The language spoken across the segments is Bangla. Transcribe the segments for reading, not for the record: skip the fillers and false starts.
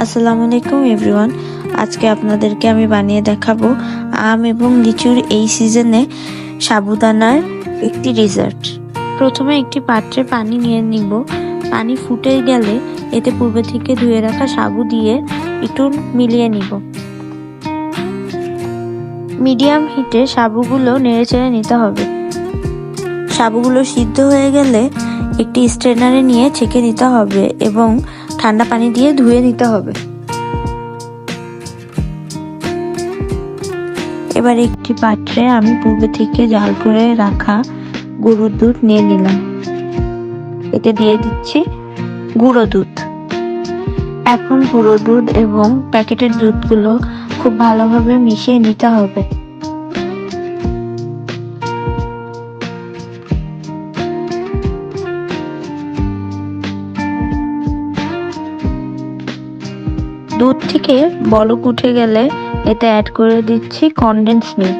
আসসালামু আলাইকুম এভরিওয়ান। আজকে আপনাদেরকে আমি বানিয়ে দেখাবো আম এবং লিচুর এই সিজনে সাবুদানার একটি ডেজার্ট। প্রথমে একটি পাত্রে পানি নিয়ে নিব। পানি ফুটে গেলে এতে পূর্বে থেকে ধুয়ে রাখা সাবু দিয়ে একটু মিলিয়ে নিব। মিডিয়াম হিটে সাবুগুলো নেড়েচেড়ে নিতে হবে। সাবুগুলো সিদ্ধ হয়ে গেলে একটি স্ট্রেনারে নিয়ে ছেঁকে নিতে হবে এবং ঠান্ডা পানি দিয়ে ধুয়ে নিতে হবে। এবার একটি পাত্রে আমি পূর্বে থেকে জাল করে রাখা গরুর দুধ নিয়ে নিলাম। এতে দিয়ে দিচ্ছি গুঁড়ো দুধ। এখন গুঁড়ো দুধ এবং প্যাকেটের দুধগুলো খুব ভালোভাবে মিশিয়ে নিতে হবে। দুধ থেকে বলক উঠে গেলে এতে অ্যাড করে দিচ্ছি কনডেন্স মিল্ক।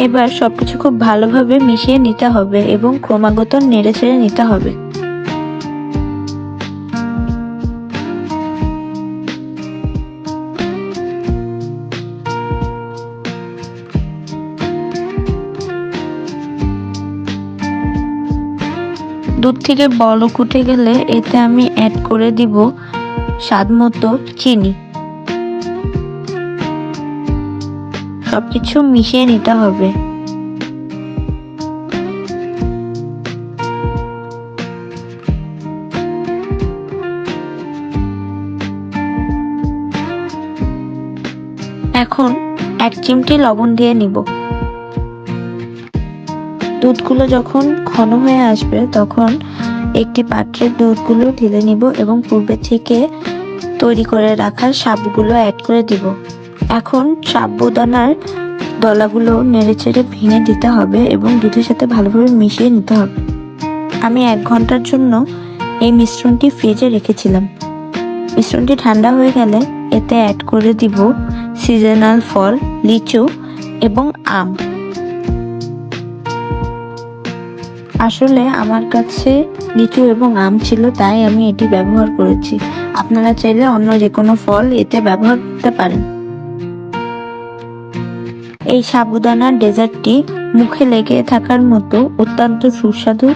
এবার সবকিছু খুব ভালোভাবে মিশিয়ে নিতে হবে এবং ক্রমাগত নেড়েচেড়ে নিতে হবে। দুধ থেকে বলক উঠে গেলে এতে আমি অ্যাড করে দিব স্বাদ মতো চিনি। সবকিছু মিশিয়ে নিতে হবে। এখন 1 চিমটি লবণ দিয়ে নিব। দুধগুলো যখন ঘন হয়ে আসবে তখন একটি পাত্রে দুধগুলো ঢেলে নিব এবং পূর্বে থেকে তৈরি করে রাখা সাবুগুলো অ্যাড করে দিব। এখন সাবুদানার দলাগুলো নেড়েচেড়ে ভেঙে দিতে হবে এবং দুধের সাথে ভালোভাবে মিশিয়ে নিতে হবে। আমি 1 ঘন্টার জন্য এই মিশ্রণটি ফ্রিজে রেখেছিলাম। মিশ্রণটি ঠান্ডা হয়ে গেলে এতে অ্যাড করে দিব সিজনাল ফল লিচু এবং আম। আসলে আমার কাছে লিচু এবং আম ছিল, তাই আমি এটি ব্যবহার করেছি। আপনারা চাইলে অন্য যে কোনো ফল এতে ব্যবহার করতে পারেন। এই সাবুদানার ডেজার্টটি মুখে লেগে থাকার মতো অত্যন্ত সুস্বাদু।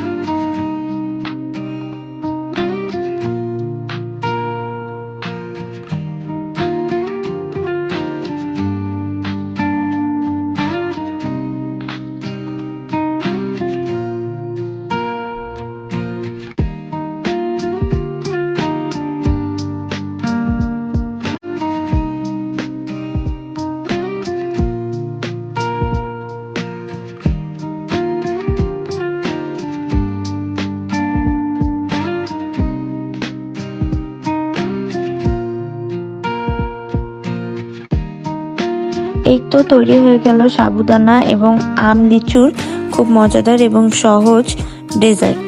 এই তো তৈরি হয়ে গেল সাবুদানা এবং আম লিচুর খুব মজাদার এবং সহজ ডেজার্ট।